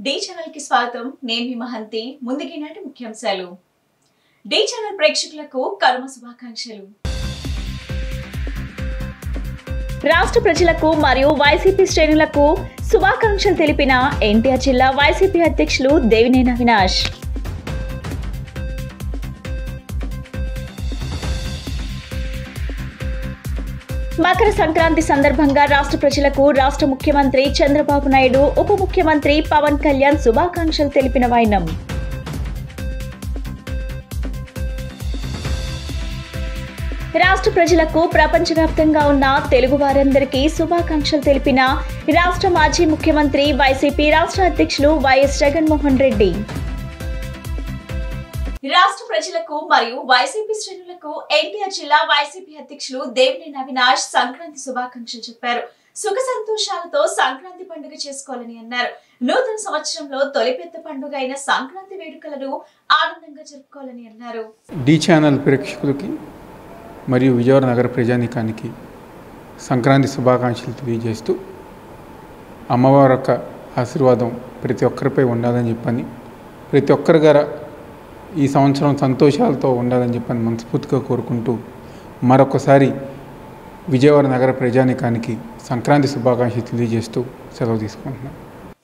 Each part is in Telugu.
డి ఛానల్ కి స్వాగతం. నేను మీ మహంతి. ముందుకి నాటి ముఖ్యాంశాలు. డి ఛానల్ ప్రేక్షకులకు కనుమ శుభాకాంక్షలు. రాష్ట్ర ప్రజలకు మరియు వైసీపీ శ్రేణులకు శుభాకాంక్షలు తెలిపిన ఎన్టీఆర్ జిల్లా వైసీపీ అధ్యక్షులు దేవినేని అవినాష్. మకర సంక్రాంతి సందర్భంగా రాష్ట్ర ప్రజలకు రాష్ట్ర ముఖ్యమంత్రి చంద్రబాబు నాయుడు, ఉప ముఖ్యమంత్రి పవన్ కళ్యాణ్ శుభాకాంక్షలు తెలిపిన వైనం. రాష్ట్ర ప్రజలకు ప్రపంచవ్యాప్తంగా ఉన్న తెలుగు వారందరికీ శుభాకాంక్షలు తెలిపిన రాష్ట్ర మాజీ ముఖ్యమంత్రి వైసీపీ రాష్ట్ర అధ్యక్షులు వైఎస్ జగన్మోహన్ రెడ్డి. రాష్ట్ర ప్రజలకు మరియు వైసీపీ శ్రేణులకు ఎన్టీఆర్ జిల్లా వైసీపీ అధ్యక్షులు దేవినేని అవినాష్ సంక్రాంతి శుభాకాంక్షలు చెప్పారు. సుఖ సంతోషాలతో సంక్రాంతి పండుగ చేసుకోవాలని అన్నారు. నూతన సంవత్సరంలో తొలి పెద్ద పండుగ అయిన సంక్రాంతి వేడుకలను ఆనందంగా జరుపుకోవాలని అన్నారు. డి ఛానల్ ప్రేక్షకులకి మరియు విజయవాడ నగర ప్రజానీకానికి సంక్రాంతి శుభాకాంక్షలు తెలియజేస్తూ అమ్మవారి యొక్క ఆశీర్వాదం ప్రతి ఒక్కరిపై ఉండాలని చెప్పని, ప్రతి ఒక్కరి గారు ఈ సంవత్సరం సంతోషాలతో ఉండాలని చెప్పని మనస్ఫూర్తిగా కోరుకుంటూ మరొకసారి విజయవాడ నగర ప్రజానీకానికి సంక్రాంతి శుభాకాంక్షలు తెలియజేస్తూ సెలవు తీసుకుంటున్నాం.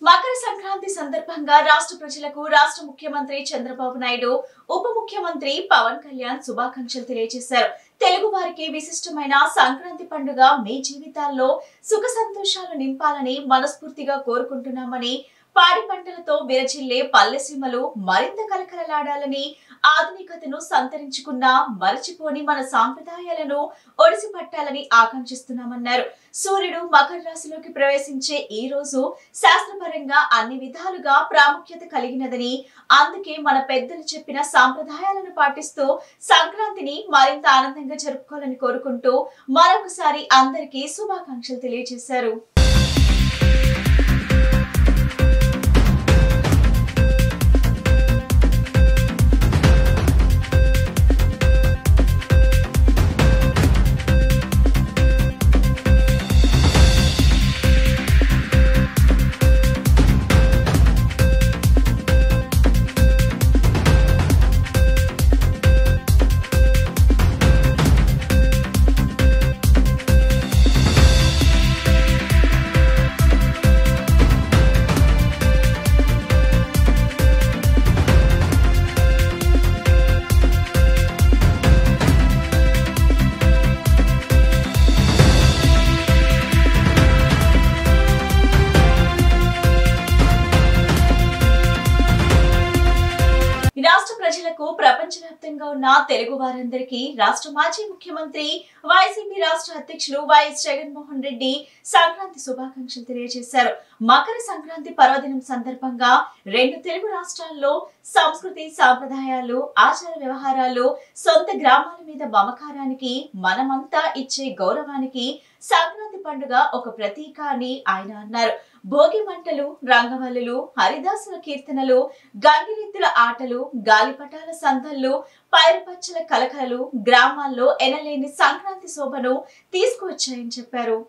మకర సంక్రాంతి సందర్భంగా రాష్ట్ర ప్రజలకు రాష్ట్ర ముఖ్యమంత్రి చంద్రబాబు నాయుడు, ఉప ముఖ్యమంత్రి పవన్ కళ్యాణ్ శుభాకాంక్షలు తెలియజేశారు. తెలుగు వారికి విశిష్టమైన సంక్రాంతి పండుగ మీ జీవితాల్లో సుఖ సంతోషాలు నింపాలని మనస్ఫూర్తిగా కోరుకుంటున్నామని, పాడి పంటలతో విరచిల్లే పల్లెసీమలు మరింత కలకలలాడాలని, ఆధునికతను సంతరించుకున్న మరచిపోని మన సాంప్రదాయాలను ఒడిసి పట్టాలని ఆకాంక్షిస్తున్నామన్నారు. సూర్యుడు మకర రాశిలోకి ప్రవేశించే ఈ రోజు శాస్త్రపరంగా అన్ని విధాలుగా ప్రాముఖ్యత కలిగినదని, అందుకే మన పెద్దలు చెప్పిన సాంప్రదాయాలను పాటిస్తూ సంక్రాంతిని మరింత ఆనందంగా జరుపుకోవాలని కోరుకుంటూ మరొకసారి అందరికీ శుభాకాంక్షలు తెలియజేశారు. రాష్ట్ర ప్రజలకు ప్రపంచవ్యాప్తంగా ఉన్న తెలుగు వారందరికీ రాష్ట్ర మాజీ ముఖ్యమంత్రి వైసీపీ రాష్ట్ర అధ్యక్షులు వైఎస్ జగన్మోహన్ రెడ్డి సంక్రాంతి శుభాకాంక్షలు తెలియజేశారు. మకర సంక్రాంతి పర్వదినం సందర్భంగా రెండు తెలుగు రాష్ట్రాల్లో సంస్కృతి, సాంప్రదాయాలు, ఆచార వ్యవహారాలు, సొంత గ్రామాల మీద మమకారానికి, మనమంతా ఇచ్చే గౌరవానికి సంక్రాంతి పండుగ ఒక ప్రతీక అని ఆయన అన్నారు. భోగి మంటలు, రంగవల్లులు, హరిదాసుల కీర్తనలు, గంగిరెద్దుల ఆటలు, గాలిపటాల సందళ్లు, పైరుపచ్చల కలకలలు గ్రామాల్లో ఎనలేని సంక్రాంతి శోభను తీసుకువచ్చాయని చెప్పారు.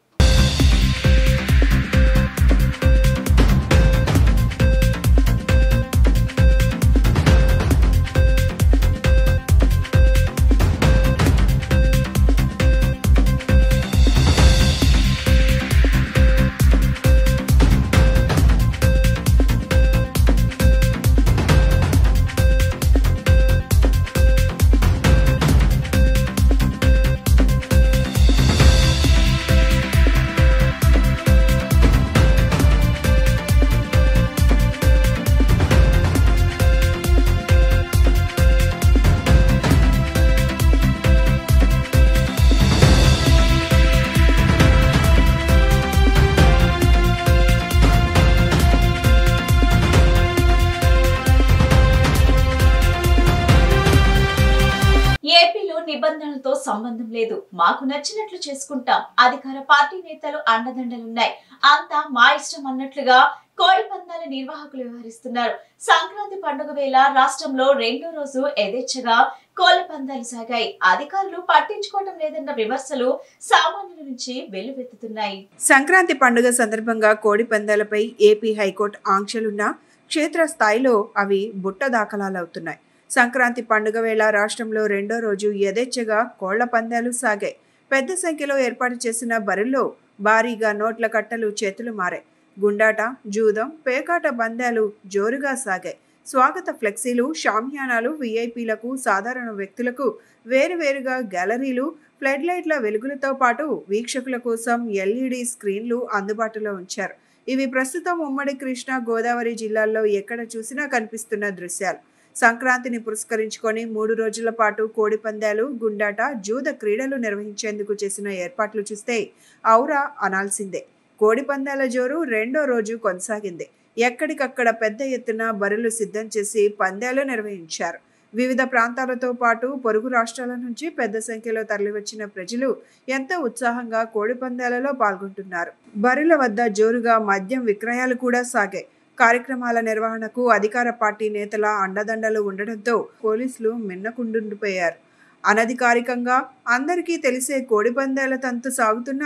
ఏపీలో నిబంధనలతో సంబంధం లేదు, మాకు నచ్చినట్లు చేసుకుంటాం, అధికార పార్టీ నేతలు అండదండలున్నాయి, అంతా మా ఇష్టం అన్నట్లుగా కోడి పందాల నిర్వాహకులు వ్యవహరిస్తున్నారు. సంక్రాంతి పండుగ వేళ రాష్ట్రంలో రెండో రోజు యథేచ్ఛగా కోళ్ల పందాలు సాగాయి. అధికారులు పట్టించుకోవడం లేదన్న విమర్శలు సామాన్యుల నుంచి వెల్లువెత్తుతున్నాయి. సంక్రాంతి పండుగ సందర్భంగా కోడి పందాలపై ఏపీ హైకోర్టు ఆంక్షలున్నా క్షేత్రస్థాయిలో అవి బుట్ట దాఖలాలవుతున్నాయి. సంక్రాంతి పండుగ వేళ రాష్ట్రంలో రెండో రోజు యథేచ్ఛగా కోళ్ల పందాలు సాగాయి. పెద్ద సంఖ్యలో ఏర్పాటు చేసిన బరుల్లో భారీగా నోట్ల కట్టలు చేతులు మారాయి. గుండాట, జూదం, పేకాట పందాలు జోరుగా సాగాయి. స్వాగత ఫ్లెక్సీలు, షామియానాలు, వీఐపీలకు, సాధారణ వ్యక్తులకు వేరువేరుగా గ్యాలరీలు, ఫ్లడ్ లైట్ల వెలుగులతో పాటు వీక్షకుల కోసం ఎల్ఈడి స్క్రీన్లు అందుబాటులో ఉంచారు. ఇవి ప్రస్తుతం ఉమ్మడి కృష్ణా, గోదావరి జిల్లాల్లో ఎక్కడ చూసినా కనిపిస్తున్న దృశ్యాలు. సంక్రాంతిని పురస్కరించుకొని 3 రోజుల పాటు కోడి పందాలు, గుండాట, జూద క్రీడలు నిర్వహించేందుకు చేసిన ఏర్పాట్లు చూస్తే ఔరా అనాల్సిందే. కోడి పందాల జోరు రెండో రోజు కొనసాగింది. ఎక్కడికక్కడ పెద్ద ఎత్తున బరులు సిద్ధం చేసి పందాలు నిర్వహించారు. వివిధ ప్రాంతాలతో పాటు పొరుగు రాష్ట్రాల నుంచి పెద్ద సంఖ్యలో తరలివచ్చిన ప్రజలు ఎంతో ఉత్సాహంగా కోడి పందాలలో పాల్గొంటున్నారు. బరుల వద్ద జోరుగా మద్యం విక్రయాలు కూడా సాగాయి. కార్యక్రమాల నిర్వహణకు అధికార పార్టీ నేతల అండదండలు ఉండడంతో పోలీసులు మిన్నకుండిపోయారు. అనధికారికంగా అందరికీ తెలిసే కోడి పందాల తంతు సాగుతున్న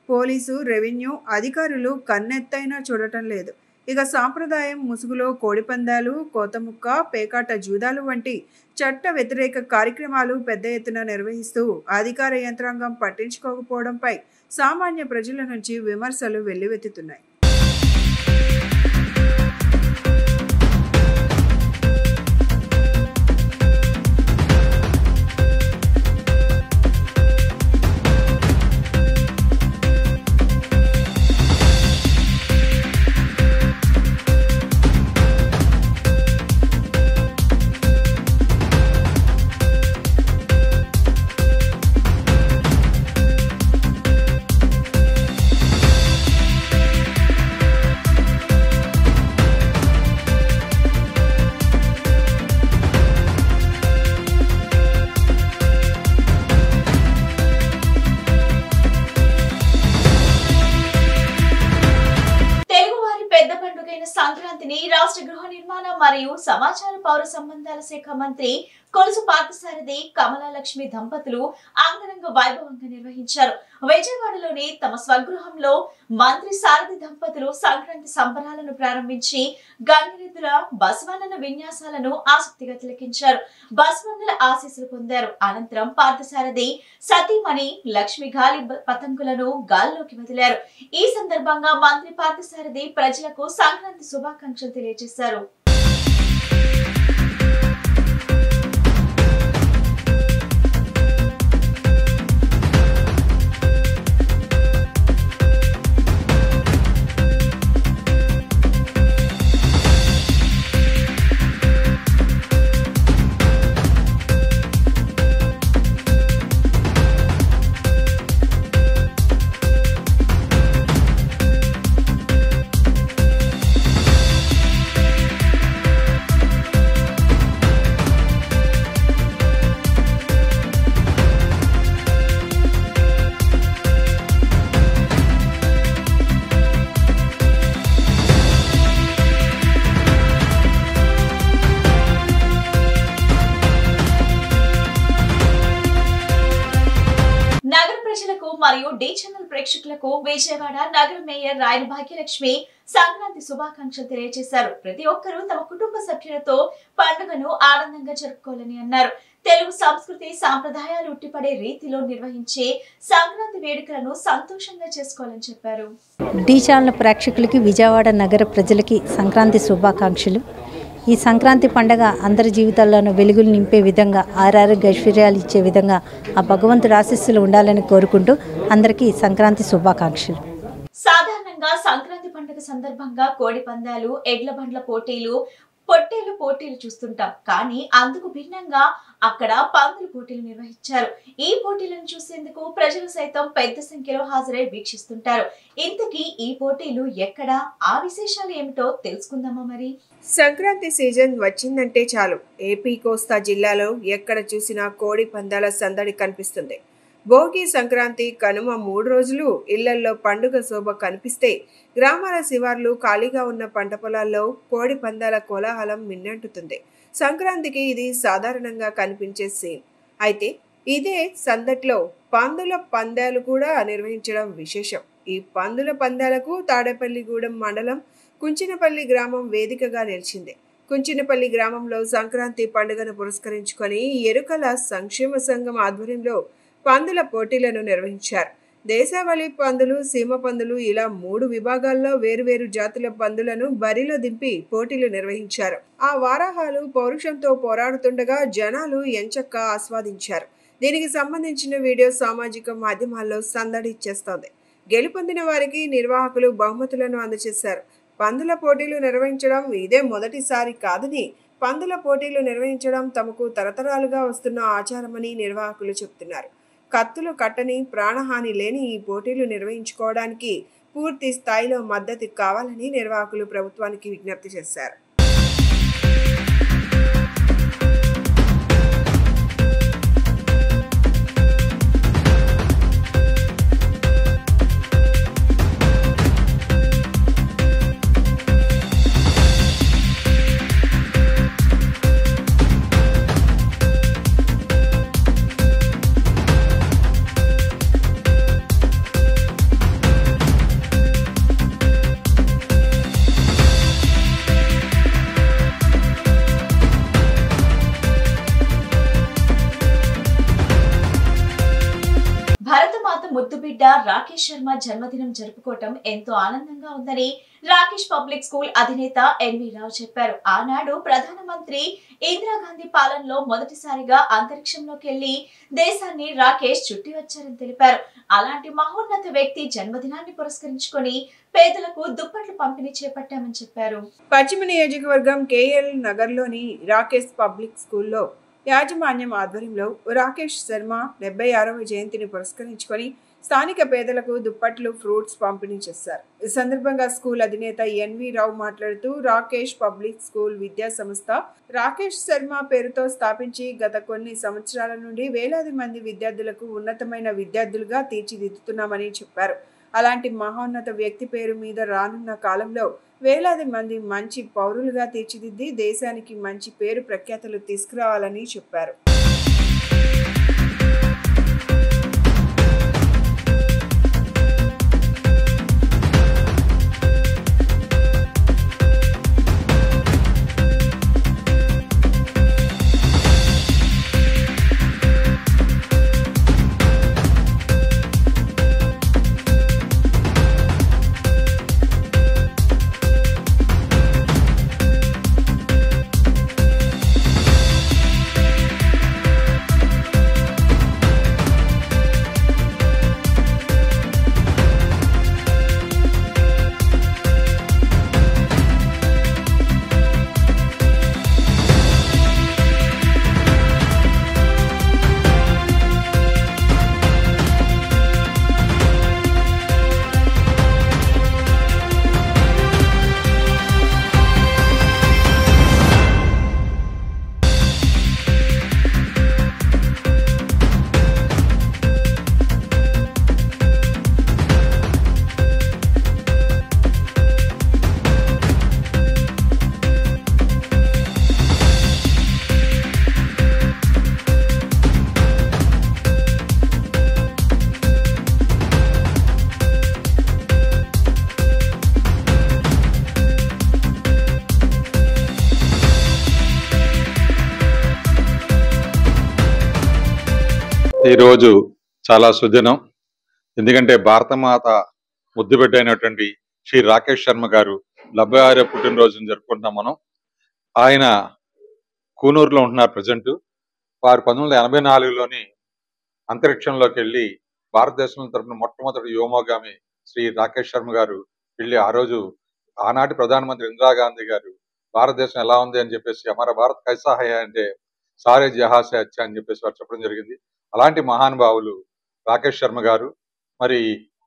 పోలీసు, రెవెన్యూ అధికారులు కన్నెత్తైనా చూడటం లేదు. ఇక సాంప్రదాయం ముసుగులో కోడిపందాలు, కోతముక్క, పేకాట జూదాలు వంటి చట్ట వ్యతిరేక కార్యక్రమాలు పెద్ద ఎత్తున నిర్వహిస్తూ అధికార యంత్రాంగం పట్టించుకోకపోవడంపై సామాన్య ప్రజల నుంచి విమర్శలు వెల్లువెత్తుతున్నాయి. సంక్రాంతిని రాష్ట్ర గృహ నిర్మాణ మరియు సమాచార పౌర సంబంధాల శాఖ మంత్రి కొలుసు పార్థసారథి కమలాలక్ష్మి దంపతులు అంగరంగ వైభవంగా నిర్వహించారు. విజయవాడలోని తమ స్వగృహంలో మంత్రి సారథి దంపతులు సంక్రాంతి సంబరాలను ప్రారంభించి గంగిరెద్దుల బసవన్నన విన్యాసాలను ఆసక్తిగా తిలకించారు. బసవన్నల ఆశీస్సులు పొందారు. అనంతరం పార్థసారథి సతీమణి లక్ష్మి గాలి పతంగులను గాల్లోకి వదిలారు. ఈ సందర్భంగా మంత్రి పార్థసారథి ప్రజలకు సంక్రాంతి శుభాకాంక్షలు తెలియజేశారు. నగర ప్రజలకు మరియు డి ఛానల్ ప్రేక్షకులకు విజయవాడ నగర మేయర్ రాయల భాగ్యలక్ష్మి సంక్రాంతి శుభాకాంక్షలు తెలియజేశారు. ప్రతి ఒక్కరూ తమ కుటుంబ సభ్యులతో పండుగను ఆనందంగా జరుపుకోవాలని అన్నారు. తెలుగు సంస్కృతి సాంప్రదాయాలు ఉట్టిపడే రీతిలో నిర్వహించే సంక్రాంతి వేడుకలను సంతోషంగా చేసుకోవాలని చెప్పారు. డి ఛానల్ ప్రేక్షకులకి, విజయవాడ నగర ప్రజలకి సంక్రాంతి శుభాకాంక్షలు. ఈ సంక్రాంతి పండుగ అందరి జీవితాల్లోనూ వెలుగులు నింపే విధంగా, ఆరోగ్య ఐశ్వర్యాలు ఇచ్చే విధంగా ఆ భగవంతుడి ఆశీస్సులు ఉండాలని కోరుకుంటూ అందరికీ సంక్రాంతి శుభాకాంక్షలు. సాధారణంగా సంక్రాంతి పండుగ సందర్భంగా కోడి పందాలు, ఎడ్ల బండ్ల పోటీలు, పొట్టేలు పోటీలు చూస్తుంటాం. కానీ అందుకు భిన్నంగా అక్కడ పందుల పోటీలు నిర్వహించారు. ఈ పోటీలను చూసేందుకు ప్రజలు సైతం పెద్ద సంఖ్యలో హాజరై వీక్షిస్తుంటారు. ఇంతకీ ఈ పోటీలు ఎక్కడ, ఆ విశేషాలు ఏమిటో తెలుసుకుందామా మరి. సంక్రాంతి సీజన్ వచ్చిందంటే చాలు ఏపీ కోస్తా జిల్లాలో ఎక్కడ చూసినా కోడి పందాల సందడి కనిపిస్తుంది. భోగి, సంక్రాంతి, కనుమ 3 రోజులు ఇళ్లల్లో పండుగ శోభ కనిపిస్తే, గ్రామాల శివార్లు, ఖాళీగా ఉన్న పంట పొలాల్లో కోడి పందాల కోలాహలం మిన్నంటుతుంది. సంక్రాంతికి ఇది సాధారణంగా కనిపించే సీన్. అయితే ఇదే సందట్లో పందుల పందాలు కూడా నిర్వహించడం విశేషం. ఈ పందుల పందాలకు తాడేపల్లిగూడెం మండలం కుంచినపల్లి గ్రామం వేదికగా నిలిచింది. కుంచినపల్లి గ్రామంలో సంక్రాంతి పండుగను పురస్కరించుకొని ఎరుకల సంక్షేమ సంఘం ఆధ్వర్యంలో పందుల పోటీలను నిర్వహించారు. దేశావళి పందులు, సీమ పందులు ఇలా 3 విభాగాల్లో వేరువేరు జాతుల పందులను బరిలో దింపి పోటీలు నిర్వహించారు. ఆ వారాహాలు పౌరుషంతో పోరాడుతుండగా జనాలు ఎంచక్కా ఆస్వాదించారు. దీనికి సంబంధించిన వీడియో సామాజిక మాధ్యమాల్లో సందడి చేస్తోంది. గెలుపొందిన వారికి నిర్వాహకులు బహుమతులను అందజేశారు. పందుల పోటీలు నిర్వహించడం ఇదే మొదటిసారి కాదని, పందుల పోటీలు నిర్వహించడం తమకు తరతరాలుగా వస్తున్న ఆచారమని నిర్వాహకులు చెబుతున్నారు. కత్తులు కట్టని, ప్రాణహాని లేని ఈ పోటీలు నిర్వహించుకోవడానికి పూర్తి స్థాయిలో మద్దతు కావాలని నిర్వాహకులు ప్రభుత్వానికి విజ్ఞప్తి చేశారు. భరతమాత ముద్దుబిడ్డ రాకేష్ శర్మ జన్మదినం జరుపుకోవటం ఎంతో ఆనందంగా ఉందని రాకేష్ పబ్లిక్ స్కూల్ అధినేత ఎన్వి రావు చెప్పారు. ఆనాడు ప్రధానమంత్రి ఇందిరాగాంధీ పాలనలో మొదటిసారిగా అంతరిక్షంలోకి వెళ్లి దేశాన్ని రాకేష్ చుట్టి వచ్చారని తెలిపారు. అలాంటి మహోన్నత వ్యక్తి జన్మదినాన్ని పురస్కరించుకొని పేదలకు దుప్పట్లు పంపిణీ చేపట్టామని చెప్పారు. పశ్చిమ నియోజకవర్గం కేఎల్ నగర్లోని రాకేష్ పబ్లిక్ స్కూల్లో యాజమాన్యం ఆధ్వర్యంలో రాకేష్ శర్మ 76వ జయంతిని పురస్కరించుకొని స్థానిక పేదలకు దుప్పట్లు, ఫ్రూట్స్ పంపిణీ చేశారు. ఈ సందర్భంగా స్కూల్ అధినేత ఎన్వి రావు మాట్లాడుతూ రాకేష్ పబ్లిక్ స్కూల్ విద్యా సంస్థ రాకేష్ శర్మ పేరుతో స్థాపించి గత కొన్ని సంవత్సరాల నుండి వేలాది మంది విద్యార్థులకు ఉన్నతమైన విద్యార్థులుగా తీర్చిదిద్దుతున్నామని చెప్పారు. అలాంటి మహోన్నత వ్యక్తి పేరు మీద రానున్న కాలంలో వేలాది మంది మంచి పౌరులుగా తీర్చిదిద్ది దేశానికి మంచి పేరు ప్రఖ్యాతలు తీసుకురావాలని చెప్పారు. ఈరోజు చాలా సుదినం. ఎందుకంటే భారతమాత ముద్దుబిడ్డ అయినటువంటి శ్రీ రాకేష్ శర్మ గారు 76వ పుట్టినరోజును జరుపుకుంటున్నాం మనం. ఆయన కూనూరులో ఉంటున్నారు ప్రజెంట్. వారు 1984లోని అంతరిక్షంలోకి వెళ్ళి భారతదేశం తరఫున మొట్టమొదటి వ్యోమగామి శ్రీ రాకేష్ శర్మ గారు వెళ్ళి ఆ రోజు ఆనాటి ప్రధానమంత్రి ఇందిరాగాంధీ గారు భారతదేశం ఎలా ఉంది అని చెప్పేసి హమారా భారత్ కైసా హై అంటే సారే జహాసే అచ్చా అని చెప్పేసి వారు చెప్పడం జరిగింది. అలాంటి మహానుభావులు రాకేష్ శర్మ గారు మరి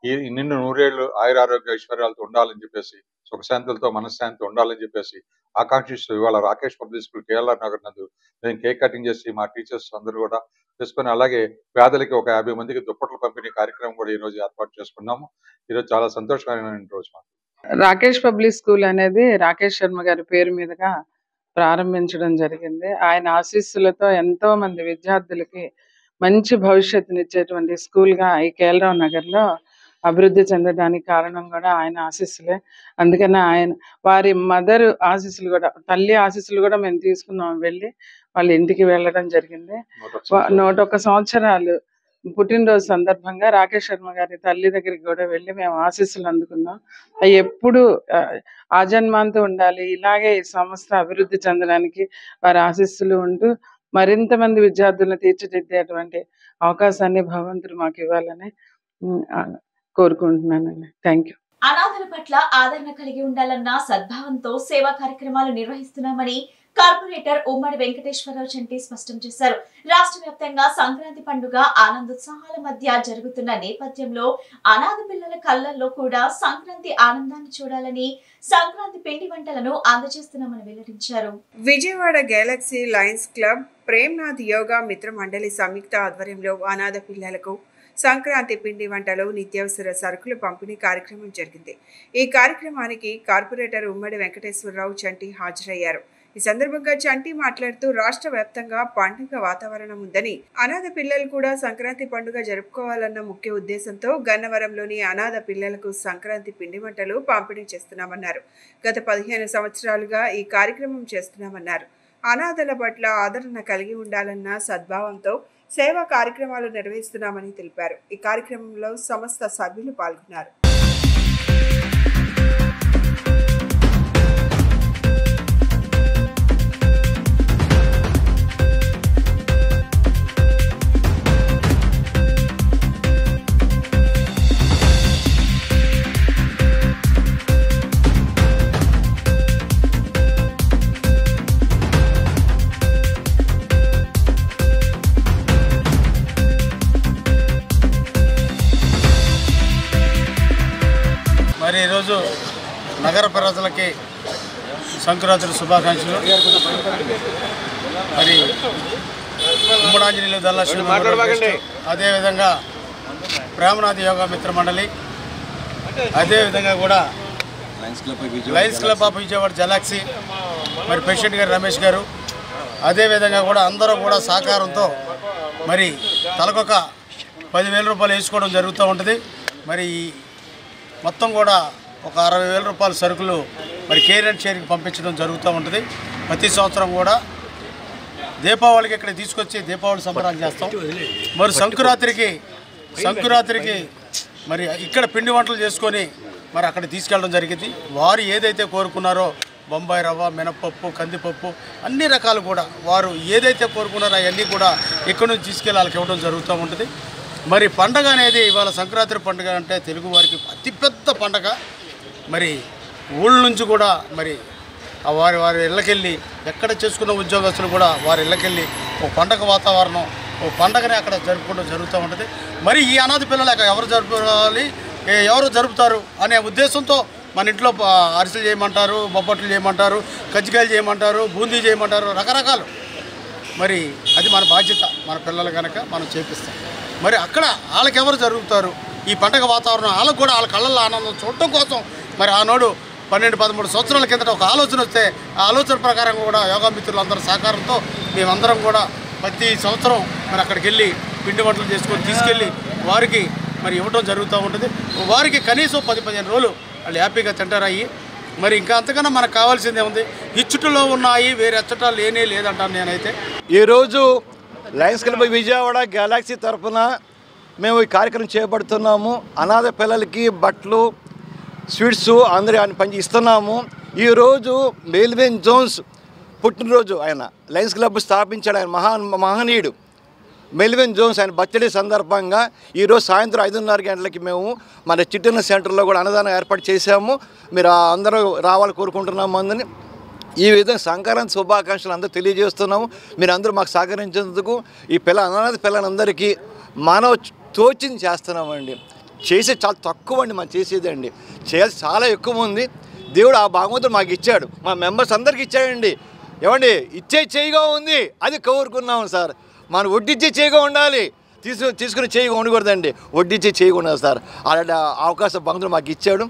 ఈ నిన్ను 100 ఏళ్ళు ఆయురారోగ్య ఐశ్వర్యాలతో ఉండాలని చెప్పేసి, సుఖశాంతులతో మనశ్శాంతి ఉండాలని చెప్పేసి ఆకాంక్షిస్తూ ఇవాళ Rakesh public school KLR Nagar నందు నేను కేక్ కటింగ్ చేసి మా టీచర్స్ అందరూ కూడా చేసుకుని, అలాగే పేదలకి ఒక 50 మందికి దుప్పట్ల పంపిణీ కార్యక్రమం కూడా ఈ రోజు ఏర్పాటు చేసుకున్నాము. ఈరోజు చాలా సంతోషకరమైన రోజు మాకు. రాకేష్ పబ్లిక్ స్కూల్ అనేది రాకేష్ శర్మ గారి పేరు మీదుగా ప్రారంభించడం జరిగింది. ఆయన ఆశీస్సులతో ఎంతో మంది విద్యార్థులకి మంచి భవిష్యత్తునిచ్చేటువంటి స్కూల్గా ఈ కేఎల్ఆర్ నగర్లో అభివృద్ధి చెందడానికి కారణం కూడా ఆయన ఆశీస్సులే. అందుకనే వారి మదర్ ఆశీస్సులు కూడా, తల్లి ఆశీస్సులు కూడా మేము తీసుకున్నాం. వెళ్ళి వాళ్ళ ఇంటికి వెళ్ళడం జరిగింది. 101 సంవత్సరాలు పుట్టినరోజు సందర్భంగా రాకేష్ శర్మ గారి తల్లి దగ్గరికి కూడా వెళ్ళి మేము ఆశీస్సులు అందుకున్నాం. అవి ఎప్పుడు ఆజన్మాంతో ఉండాలి, ఇలాగే ఈ సంస్థ అభివృద్ధి చెందడానికి వారి ఆశీస్సులు ఉంటూ మరింత మంది విద్యార్థులను తీర్చిదిద్దేటువంటి అవకాశాన్ని భగవంతుడు మాకు ఇవ్వాలని కోరుకుంటున్నానండి. Thank you. అనాథల పట్ల ఆదరణ కలిగి ఉండాలన్న సద్భావంతో సేవా కార్యక్రమాలు నిర్వహిస్తున్నామని కార్పొరేటర్ ఉమ్మడి వెంకటేశ్వరరావు చంటి స్పష్టం చేశారు. రాష్ట్ర వ్యాప్తంగా సంక్రాంతి పండుగ ఆనందోత్సాహాల మధ్య జరుగుతున్న నేపథ్యంలో అనాథ పిల్లల కళ్ళల్లో కూడా సంక్రాంతి ఆనందాన్ని చూడాలని సంక్రాంతి పిండి వంటలను అందజేస్తున్నామని వెల్లడించారు. Vijayawada Galaxy Lions club, Premnath yoga మిత్ర మండలి సంయుక్త ఆధ్వర్యంలో అనాథ పిల్లలకు సంక్రాంతి పిండి వంటలు, నిత్యావసర సరుకులు పంపిణీ కార్యక్రమం జరిగింది. ఈ కార్యక్రమానికి కార్పొరేటర్ ఉమ్మడి వెంకటేశ్వరరావు చంటి హాజరయ్యారు. ఈ సందర్భంగా చంటి మాట్లాడుతూ రాష్ట్ర వ్యాప్తంగా పండుగ వాతావరణం ఉందని, అనాథ పిల్లలు కూడా సంక్రాంతి పండుగ జరుపుకోవాలన్న ముఖ్య ఉద్దేశంతో గన్నవరంలోని అనాథ పిల్లలకు సంక్రాంతి పిండి వంటలు పంపిణీ చేస్తున్నామన్నారు. గత 15 సంవత్సరాలుగా ఈ కార్యక్రమం చేస్తున్నామన్నారు. అనాథల పట్ల ఆదరణ కలిగి ఉండాలన్న సద్భావంతో సేవా కార్యక్రమాలు నిర్వహిస్తున్నామని తెలిపారు. ఈ కార్యక్రమంలో సమస్త సభ్యులు పాల్గొన్నారు. మరి ఈరోజు నగర ప్రజలకి సంక్రాంతి శుభాకాంక్షలు. మరి ఉమ్మడాంజనేయులు దళాశ్రీ, అదేవిధంగా ప్రేమనాథ్ యోగా మిత్ర మండలి, అదేవిధంగా కూడా Lions club of Vijayawada Galaxy, మరి ప్రెసిడెంట్ గారు రమేష్ గారు, అదేవిధంగా కూడా అందరూ కూడా సహకారంతో మరి తలకొక 10,000 రూపాయలు వేసుకోవడం జరుగుతూ ఉంటుంది. మరి మొత్తం కూడా ఒక 60,000 రూపాయల సరుకులు మరి కేర్ అండ్ షేర్కి పంపించడం జరుగుతూ ఉంటుంది. ప్రతి సంవత్సరం కూడా దీపావళికి ఇక్కడ తీసుకొచ్చి దీపావళి సంబరాలు చేస్తాం. మరి సంక్రాంతికి మరి ఇక్కడ పిండి వంటలు చేసుకొని మరి అక్కడ తీసుకెళ్ళడం జరిగింది. వారు ఏదైతే కోరుకున్నారో బొంబాయి రవ్వ, మినపప్పు, కందిపప్పు అన్ని రకాలు కూడా వారు ఏదైతే కోరుకున్నారో అవన్నీ కూడా ఇక్కడ నుంచి తీసుకెళ్ళి వాళ్ళకి ఇవ్వడం జరుగుతూ ఉంటుంది. మరి పండగ అనేది ఇవాళ సంక్రాంతి పండుగ అంటే తెలుగు వారికి అతిపెద్ద పండగ. మరి ఊళ్ళ నుంచి కూడా మరి వారి ఇళ్ళకెళ్ళి ఎక్కడ చేసుకున్న ఉద్యోగస్తులు కూడా వారి ఇళ్ళకెళ్ళి ఒక పండగ వాతావరణం, ఒక పండగనే అక్కడ జరుపుకోవడం జరుగుతూ ఉంటుంది. మరి ఈ అనాథ పిల్లలు ఎవరు జరుపుకోవాలి, ఎవరు జరుపుతారు అనే ఉద్దేశంతో మన ఇంట్లో అరిసెలు చేయమంటారు, బొబ్బట్లు చేయమంటారు, కజ్జికాయలు చేయమంటారు, బూందీ చేయమంటారు, రకరకాలు. మరి అది మన బాధ్యత, మన పిల్లలు కనుక మనం చేపిస్తాం. మరి అక్కడ వాళ్ళకి ఎవరు జరుగుతారు, ఈ పండగ వాతావరణం వాళ్ళకు కూడా వాళ్ళ కళ్ళల్లో ఆనందం చూడటం కోసం మరి ఆనాడు 12-13 సంవత్సరాల కిందట ఒక ఆలోచన వస్తే ఆ ఆలోచన ప్రకారం కూడా యోగా మిత్రులందరూ సహకారంతో మేమందరం కూడా ప్రతి సంవత్సరం మరి అక్కడికి వెళ్ళి పిండి వంటలు చేసుకొని తీసుకెళ్ళి వారికి మరి ఇవ్వడం జరుగుతూ ఉంటుంది. వారికి కనీసం 10-15 రోజులు వాళ్ళు హ్యాపీగా తింటారయ్యి. మరి ఇంకా అంతకన్నా మనకు కావాల్సిందే ఉంది. ఇచ్చుటలో ఉన్నాయి, వేరే అచ్చటాలు లేనే లేదంటాను నేనైతే. ఈరోజు లయన్స్ క్లబ్ విజయవాడ గెలాక్సీ తరఫున మేము ఈ కార్యక్రమం చేపడుతున్నాము. అనాథ పిల్లలకి బట్టలు, స్వీట్స్ అందరూ పని ఇస్తున్నాము. ఈరోజు మెల్విన్ జోన్స్ పుట్టినరోజు. ఆయన లయన్స్ క్లబ్ స్థాపించాడు. ఆయన మహనీయుడు మెల్విన్ జోన్స్. ఆయన బర్త్డే సందర్భంగా ఈరోజు సాయంత్రం 5:30 గంటలకి మేము మన చిట్టన్న సెంటర్లో కూడా అన్నదానం ఏర్పాటు చేశాము. మీరు అందరూ రావాలని కోరుకుంటున్నాము. అందరినీ ఈ విధంగా సంక్రాంతి శుభాకాంక్షలు అందరూ తెలియజేస్తున్నాము. మీరు అందరూ మాకు సహకరించేందుకు ఈ అనాథ పిల్లలందరికీ మానవ తోచింది చేస్తున్నామండి. చేసే చాలా తక్కువ అండి, మనం చేసేదండి. చేయాల్సి చాలా ఎక్కువ ఉంది. దేవుడు ఆ భగవంతుడు మాకు ఇచ్చాడు, మా మెంబర్స్ అందరికీ ఇచ్చాడండి. ఏమండి, ఇచ్చే చేయిగా ఉంది, అది కోరుకున్నాము సార్. మనం వడ్డిచ్చే చేయిగా ఉండాలి, తీసుకుని చేయిగా ఉండకూడదండి. వడ్డిచ్చే చేయిగా ఉండాలి సార్. అలాంటి అవకాశం భగవంతుడు మాకు ఇచ్చాడు.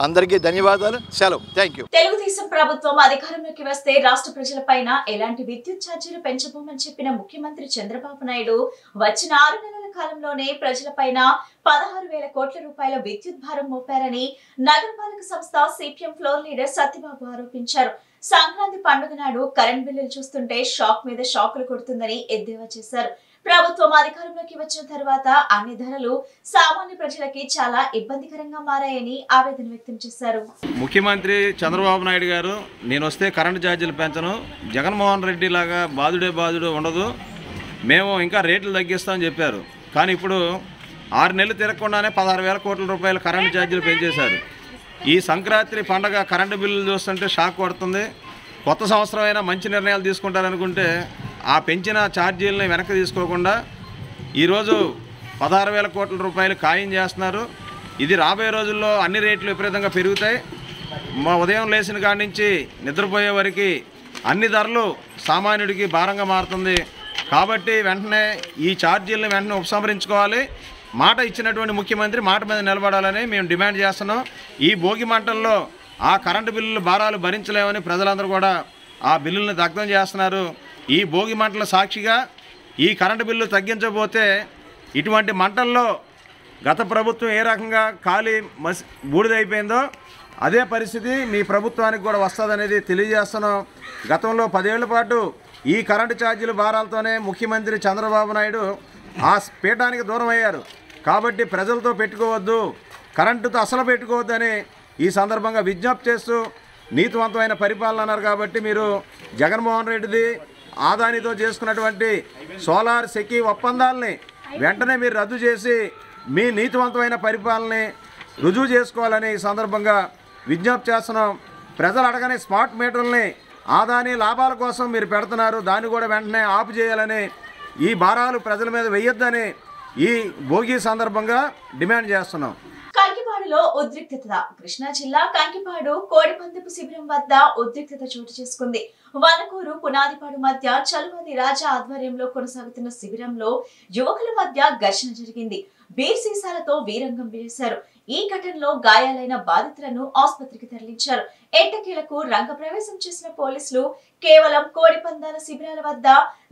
అందరికీ ధన్యవాదాలు. సెలవు. Thank you. తెలుగుదేశం ప్రభుత్వం అధికారంలోకి వస్తే రాష్ట్ర ప్రజలపైన ఎలాంటి విద్యుత్ ఛార్జీలు పెంచబోమని చెప్పిన ముఖ్యమంత్రి చంద్రబాబు నాయుడు వచ్చిన 6 నెలల కాలంలోనే ప్రజలపైన 16,000 కోట్ల రూపాయల విద్యుత్ భారం మోపారని నగరపాలక సంస్థ సిపిఎం ఫ్లోర్ లీడర్ సత్యబాబు ఆరోపించారు. సంక్రాంతి పండుగ నాడు కరెంట్ బిల్లులు చూస్తుంటే షాక్ మీద షాకులు కొడుతుందని ఎద్దేవా చేశారు. ప్రభుత్వం అధికారంలోకి వచ్చిన తర్వాత అన్ని ధరలు సామాన్య ప్రజలకి చాలా ఇబ్బందికరంగా మారాయని ఆవేదన వ్యక్తం చేశారు. ముఖ్యమంత్రి చంద్రబాబు నాయుడు గారు నేను వస్తే కరెంటు ఛార్జీలు పెంచను, జగన్మోహన్ రెడ్డి లాగా బాధుడు ఉండదు, మేము ఇంకా రేట్లు తగ్గిస్తామని చెప్పారు. కానీ ఇప్పుడు 6 నెలలు తిరగకుండానే 16,000 కోట్ల రూపాయల కరెంటు ఛార్జీలు పెంచేశారు. ఈ సంక్రాంతి పండగ కరెంటు బిల్లులు చూస్తుంటే షాక్ కొడుతుంది. కొత్త సంవత్సరం అయినా మంచి నిర్ణయాలు తీసుకుంటారనుకుంటే ఆ పెంచిన ఛార్జీలని వెనక్కి తీసుకోకుండా ఈరోజు 16,000 కోట్ల రూపాయలు ఖాయం చేస్తున్నారు. ఇది రాబోయే రోజుల్లో అన్ని రేట్లు విపరీతంగా పెరుగుతాయి. మా ఉదయం లేచిన కాడి నుంచి నిద్రపోయే వరకు అన్ని ధరలు సామాన్యుడికి భారంగా మారుతుంది. కాబట్టి వెంటనే ఈ ఛార్జీలను వెంటనే ఉపసంహరించుకోవాలి. మాట ఇచ్చినటువంటి ముఖ్యమంత్రి మాట మీద నిలబడాలని మేము డిమాండ్ చేస్తున్నాం. ఈ భోగి మంటల్లో ఆ కరెంటు బిల్లుల భారాలు భరించలేమని ప్రజలందరూ కూడా ఆ బిల్లులను దగ్ధం చేస్తున్నారు. ఈ భోగి మంటల సాక్షిగా ఈ కరెంటు బిల్లు తగ్గించబోతే ఇటువంటి మంటల్లో గత ప్రభుత్వం ఏ రకంగా కాలి బూడిదైపోయిందో అదే పరిస్థితి మీ ప్రభుత్వానికి కూడా వస్తుందనేది తెలియజేస్తున్నాం. గతంలో 10 ఏళ్ల పాటు ఈ కరెంటు ఛార్జీల భారాలతోనే ముఖ్యమంత్రి చంద్రబాబు నాయుడు ఆ పీఠానికి దూరం అయ్యారు. కాబట్టి ప్రజలతో పెట్టుకోవద్దు, కరెంటుతో అసలు పెట్టుకోవద్దని ఈ సందర్భంగా విజ్ఞప్తి చేస్తూ నీతివంతమైన పరిపాలన అన్నారు. కాబట్టి మీరు జగన్మోహన్ రెడ్డిది ఆదానితో చేసుకున్నటువంటి సోలార్ సెకీ ఒప్పందాలని వెంటనే మీరు రద్దు చేసి మీ నీతివంతమైన పరిపాలనని రుజువు చేసుకోవాలని ఈ సందర్భంగా విజ్ఞప్తి చేస్తున్నాం. ప్రజలు అడగని స్మార్ట్ మీటర్లని ఆదాని లాభాల కోసం మీరు పెడుతున్నారు, దాన్ని కూడా వెంటనే ఆపు చేయాలని, ఈ భారాలు ప్రజల మీద వేయొద్దని ఈ భోగి సందర్భంగా డిమాండ్ చేస్తున్నాం. కంకిపాడులో ఉద్రిక్తత. కృష్ణా జిల్లా కంకిపాడు కోడిపందెపు శిబిరం వద్ద ఉద్రిక్తత చోటు చేసుకుంది. వనకూరు పునాదిపాడు మధ్య చలువాది రాజా ఆధ్వర్యంలో కొనసాగుతున్న శిబిరంలో యువకుల మధ్య ఘర్షణ జరిగింది. బీర్ సీసాలతో వీరంగం వేశారు. ఈ ఘటనలో గాయాలైన బాధితులను ఆసుపత్రికి తరలించారు. ఎట్టకేలకు రంగప్రవేశం చేసిన పోలీసులు కేవలం కోడి పందాల శిబిరాల వద్ద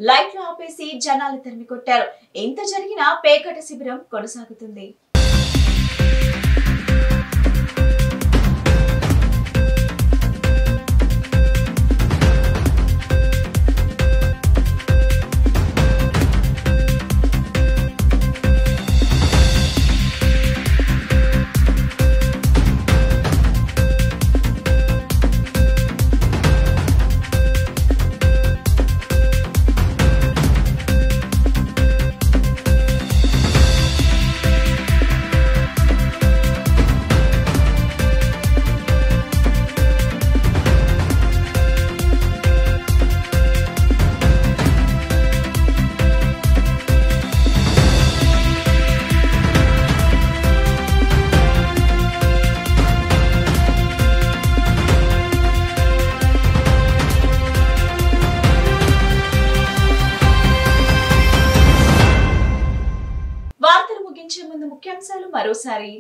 లైట్లు ఆపేసి జనాలు తరిమి కొట్టారు. ఎంత జరిగినా పేకట శిబిరం కొనసాగుతుంది. మరోసారి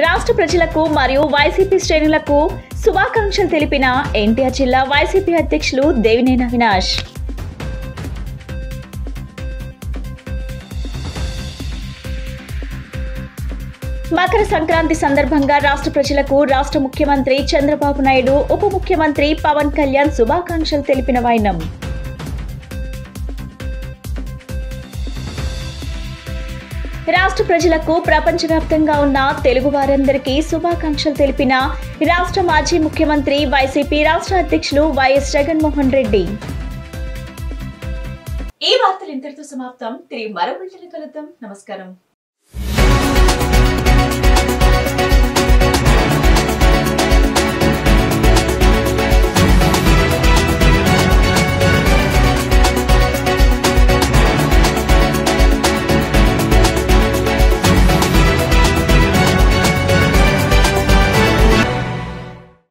రాష్ట్ర ప్రజలకు మరియు వైసీపీ శ్రేణులకు శుభాకాంక్షలు తెలిపిన ఎన్టీఆర్ జిల్లా వైసీపీ అధ్యక్షులు దేవినేని అవినాష్. మకర సంక్రాంతి సందర్భంగా రాష్ట్ర ప్రజలకు రాష్ట్ర ముఖ్యమంత్రి చంద్రబాబు నాయుడు, ఉప ముఖ్యమంత్రి పవన్ కళ్యాణ్ శుభాకాంక్షలు తెలిపిన వైనం. రాష్ట్ర ప్రజలకు ప్రపంచవ్యాప్తంగా ఉన్న తెలుగు వారందరికీ శుభాకాంక్షలు తెలిపిన రాష్ట్ర మాజీ ముఖ్యమంత్రి వైసీపీ రాష్ట్ర అధ్యక్షులు వైఎస్ జగన్మోహన్ రెడ్డి. ఈ వార్తలు ఇంతటితో సమాప్తం. తిరిగి మరో బులెటిన్లో కలుద్దాం. నమస్కారం.